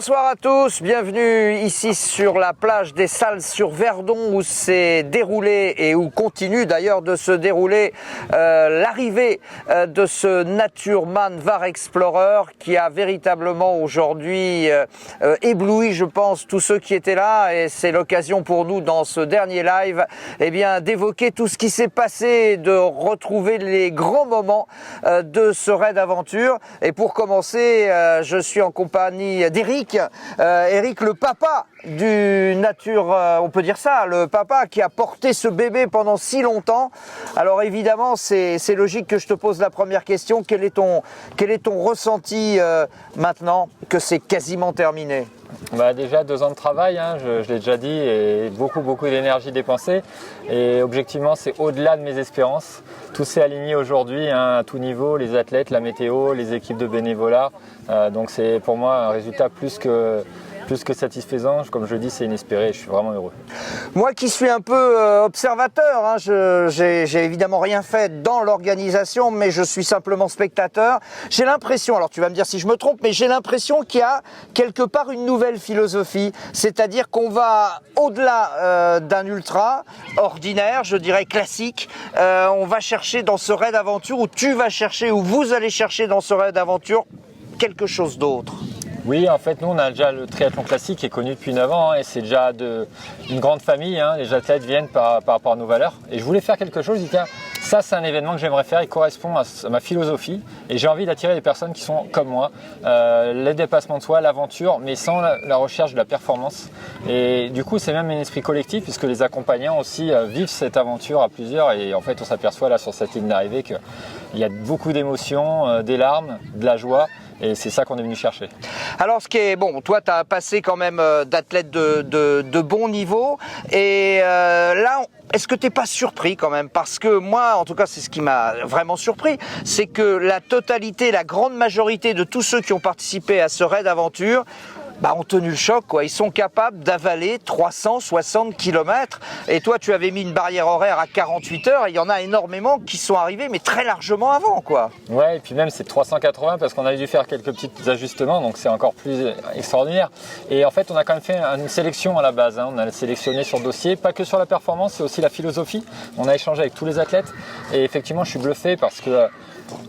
Bonsoir à tous, bienvenue ici sur la plage des Salles-sur-Verdon où s'est déroulé et où continue d'ailleurs de se dérouler l'arrivée de ce Naturman Var Explorer qui a véritablement aujourd'hui ébloui, je pense, tous ceux qui étaient là, et c'est l'occasion pour nous dans ce dernier live d'évoquer tout ce qui s'est passé, de retrouver les grands moments de ce raid aventure. Et pour commencer, je suis en compagnie d'Eric. Eric, le papa du Nature, on peut dire ça, le papa qui a porté ce bébé pendant si longtemps. Alors évidemment, c'est logique que je te pose la première question. Quel est ton ressenti maintenant que c'est quasiment terminé ? Déjà 2 ans de travail, je l'ai déjà dit, et beaucoup d'énergie dépensée. Et objectivement, c'est au-delà de mes espérances. Tout s'est aligné aujourd'hui à tout niveau, les athlètes, la météo, les équipes de bénévolat. Donc c'est pour moi un résultat plus que satisfaisant. Comme je le dis, c'est inespéré, je suis vraiment heureux. Moi qui suis un peu observateur, j'ai évidemment rien fait dans l'organisation, mais je suis simplement spectateur. J'ai l'impression, alors tu vas me dire si je me trompe, mais j'ai l'impression qu'il y a quelque part une nouvelle philosophie, c'est-à-dire qu'on va au-delà d'un ultra ordinaire, je dirais classique. On va chercher dans ce raid aventure, où tu vas chercher, où vous allez chercher dans ce raid aventure quelque chose d'autre. Oui, en fait, nous, on a déjà le triathlon classique qui est connu depuis 9 ans et c'est déjà une grande famille. Les athlètes viennent par rapport à nos valeurs. Et je voulais faire quelque chose, je dis tiens, ça c'est un événement que j'aimerais faire, il correspond à ma philosophie et j'ai envie d'attirer des personnes qui sont comme moi, les dépassements de soi, l'aventure, mais sans la recherche de la performance. Et du coup, c'est même un esprit collectif puisque les accompagnants aussi vivent cette aventure à plusieurs et en fait, on s'aperçoit là sur cette ligne d'arrivée qu'il y a beaucoup d'émotions, des larmes, de la joie. Et c'est ça qu'on est venu chercher. Alors ce qui est bon, toi tu as passé quand même d'athlètes de bon niveau. Et là, est-ce que tu n'es pas surpris quand même? Parce que moi, en tout cas, c'est ce qui m'a vraiment surpris, c'est que la totalité, la grande majorité de tous ceux qui ont participé à ce raid aventure ont tenu le choc, quoi. Ils sont capables d'avaler 360 km. Et toi, tu avais mis une barrière horaire à 48 heures. Et il y en a énormément qui sont arrivés, mais très largement avant, quoi. Ouais, et puis même c'est 380 parce qu'on a dû faire quelques petits ajustements, donc c'est encore plus extraordinaire. Et en fait, on a quand même fait une sélection à la base. On a sélectionné sur dossier, pas que sur la performance, c'est aussi la philosophie. On a échangé avec tous les athlètes. Et effectivement, je suis bluffé parce que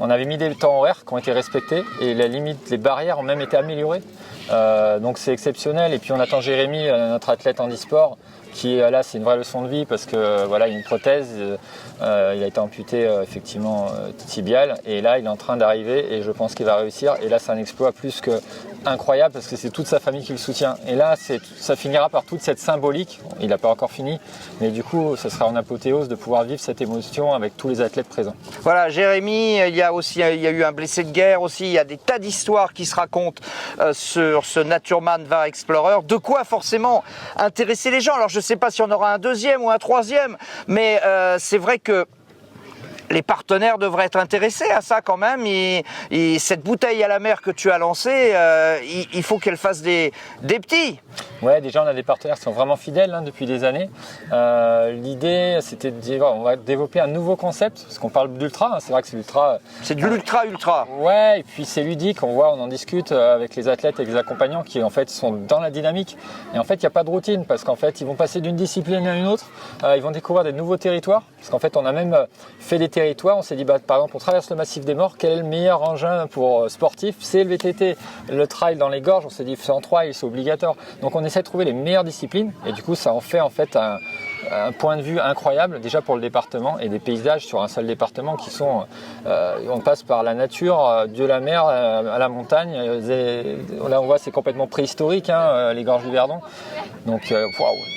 on avait mis des temps horaires qui ont été respectés et les barrières ont même été améliorées. Donc c'est exceptionnel. Et puis on attend Jérémy, notre athlète handisport, qui là c'est une vraie leçon de vie parce que voilà, il a une prothèse, il a été amputé effectivement tibial et là il est en train d'arriver et je pense qu'il va réussir. Et là c'est un exploit plus que incroyable parce que c'est toute sa famille qui le soutient. Et là ça finira par toute cette symbolique. Il n'a pas encore fini, mais du coup ça sera en apothéose de pouvoir vivre cette émotion avec tous les athlètes présents. Voilà, Jérémy, il y a eu un blessé de guerre aussi. Il y a des tas d'histoires qui se racontent sur ce Naturman Var Explorer. De quoi forcément intéresser les gens. Alors je ne sais pas si on aura un deuxième ou un troisième, mais c'est vrai que les partenaires devraient être intéressés à ça quand même. Et cette bouteille à la mer que tu as lancée, il faut qu'elle fasse des petits. Ouais, déjà on a des partenaires qui sont vraiment fidèles depuis des années. L'idée c'était de dire on va développer un nouveau concept parce qu'on parle d'ultra, c'est vrai que c'est l'ultra. C'est de l'ultra. Ouais, et puis c'est ludique, on en discute avec les athlètes et les accompagnants qui en fait sont dans la dynamique. Et en fait il n'y a pas de routine parce qu'en fait ils vont passer d'une discipline à une autre, ils vont découvrir des nouveaux territoires. Parce qu'en fait on a même fait des territoires, on s'est dit par exemple on traverse le massif des Morts, quel est le meilleur engin pour sportif? C'est le VTT, le trail dans les gorges, on s'est dit c'est en trail, c'est obligatoire. Donc on essaie de trouver les meilleures disciplines et du coup ça en fait un point de vue incroyable déjà pour le département et des paysages sur un seul département qui sont on passe par la nature, de la mer à la montagne. Là on voit c'est complètement préhistorique les gorges du Verdon. Donc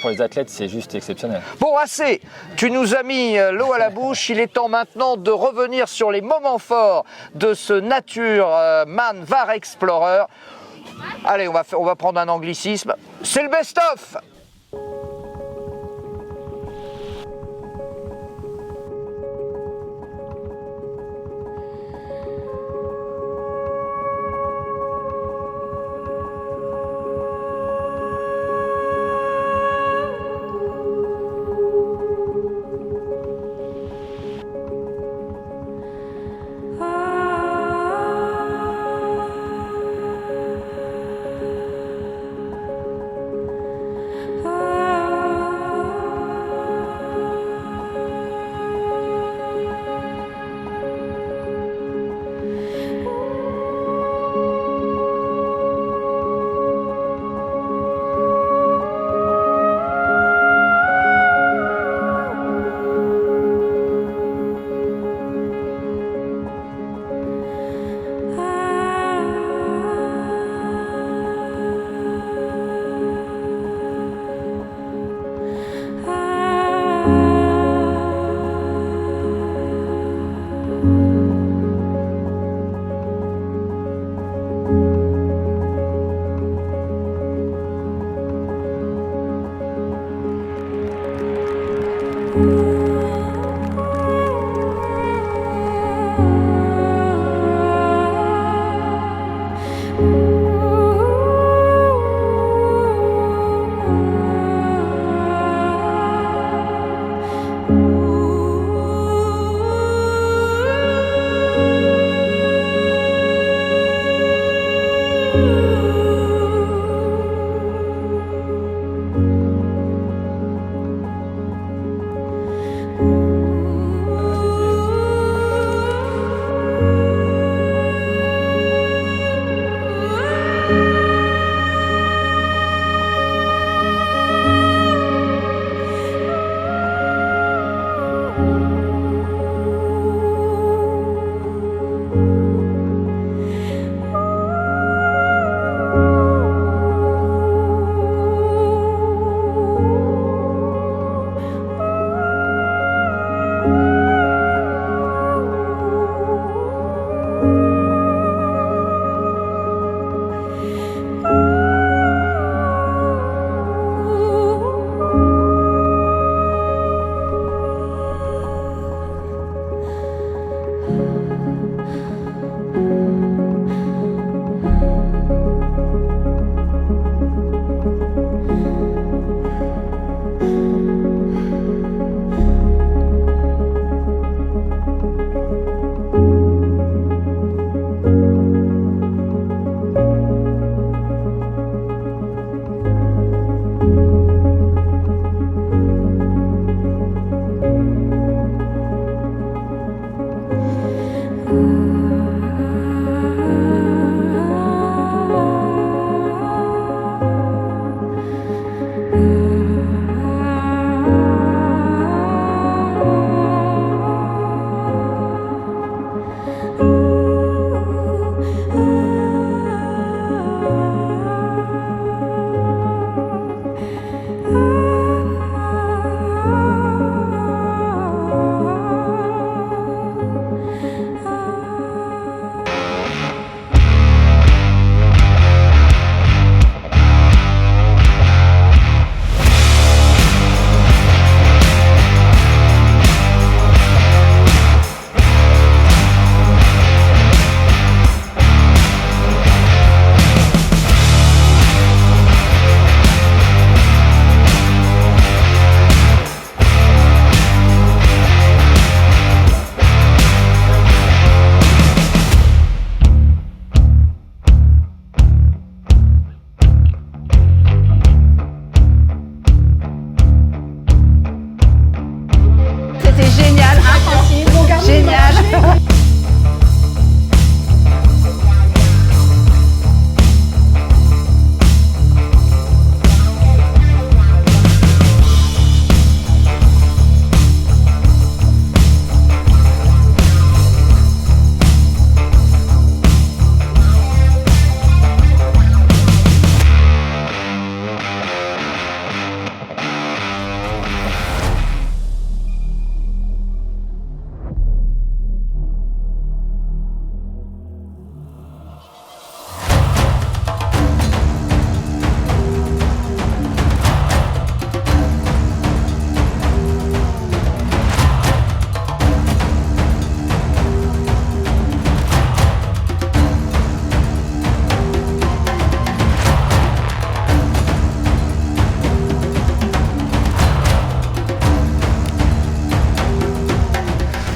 pour les athlètes c'est juste exceptionnel. Bon, assez, tu nous as mis l'eau à la bouche, il est temps maintenant de revenir sur les moments forts de ce Naturman Var Explorer. Allez, on va prendre un anglicisme, c'est le best-of.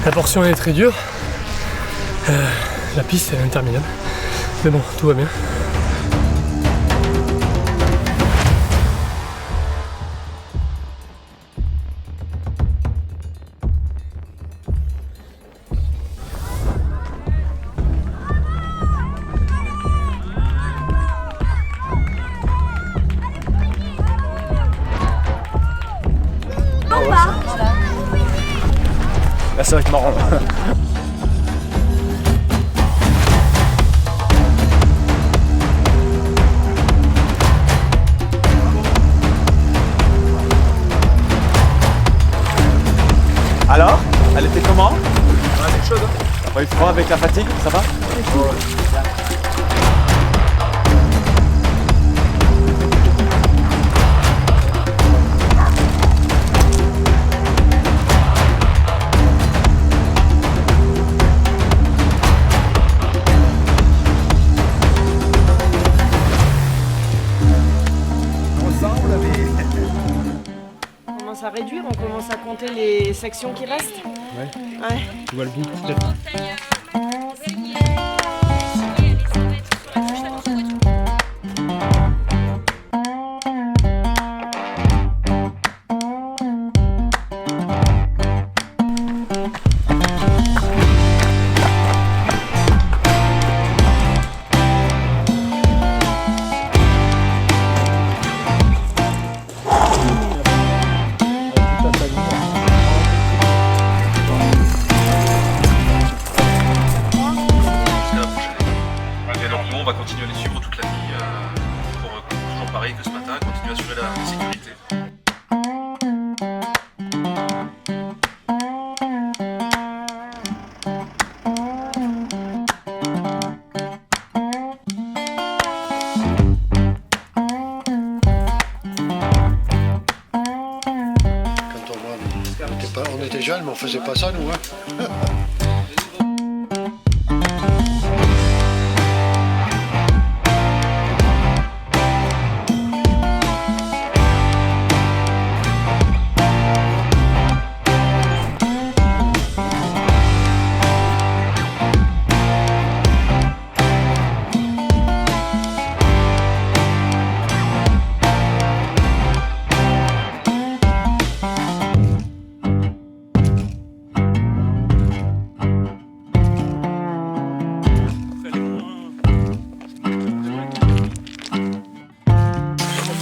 La portion est très dure, la piste est interminable, mais bon, tout va bien. Là, ça va être marrant. Alors, elle était comment? Elle était chaude. Pas eu froid avec la fatigue, ça va? à réduire, on commence à compter les sections qui restent. Ouais. Tu vois le bout. On va continuer à les suivre toute la nuit pour toujours pareil que ce matin, continuer à assurer la sécurité. Quand on était jeunes, mais on faisait pas ça nous. Hein.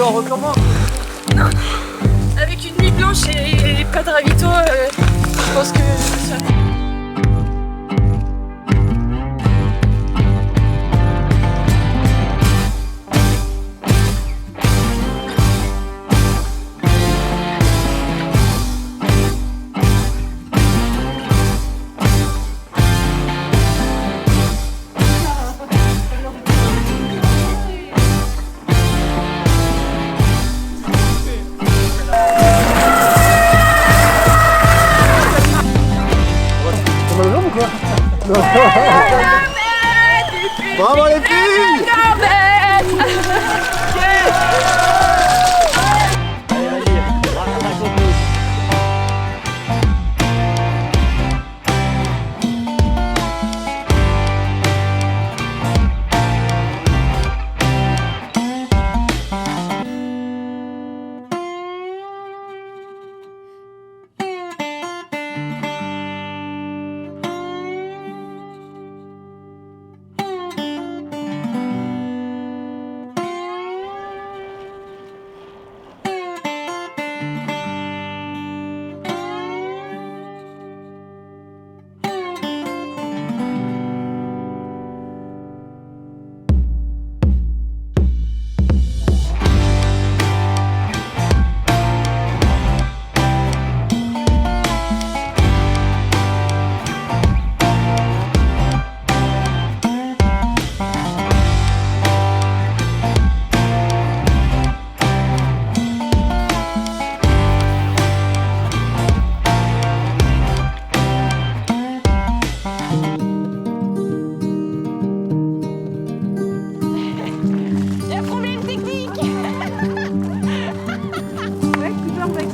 On recommence. Avec une nuit blanche et pas de ravito, je pense que ça... Bravo les filles!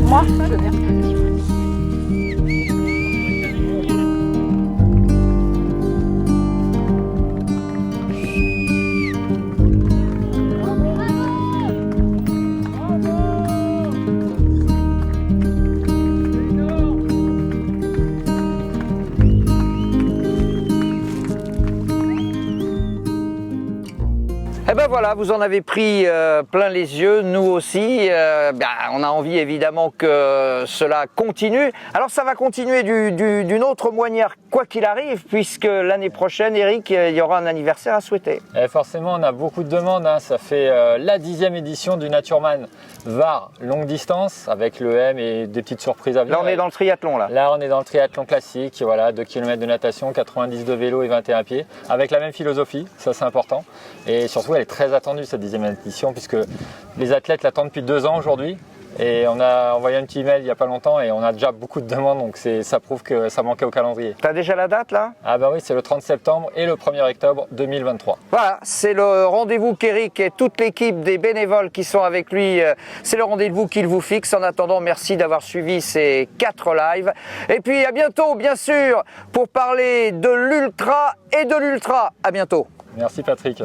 Moi, je veux bien. Eh ben voilà, vous en avez pris plein les yeux, nous aussi. On a envie évidemment que cela continue. Alors ça va continuer d'une autre manière, quoi qu'il arrive, puisque l'année prochaine, Eric, il y aura un anniversaire à souhaiter. Et forcément, on a beaucoup de demandes. Ça fait la 10e édition du Naturman Var longue distance avec le M et des petites surprises à venir. Là, on est dans le triathlon. Là, on est dans le triathlon classique. Voilà, 2 km de natation, 90 de vélo et 21 pieds. Avec la même philosophie, ça c'est important. Et surtout, elle est très attendue cette 10e édition puisque les athlètes l'attendent depuis 2 ans aujourd'hui. Et on a envoyé un petit email il n'y a pas longtemps et on a déjà beaucoup de demandes, donc ça prouve que ça manquait au calendrier. T'as déjà la date là? Ah bah oui, c'est le 30 septembre et le 1er octobre 2023. Voilà, c'est le rendez-vous qu'Eric et toute l'équipe des bénévoles qui sont avec lui, c'est le rendez-vous qu'il vous fixe. En attendant, merci d'avoir suivi ces 4 lives. Et puis à bientôt, bien sûr, pour parler de l'ultra et de l'ultra. À bientôt. Merci Patrick.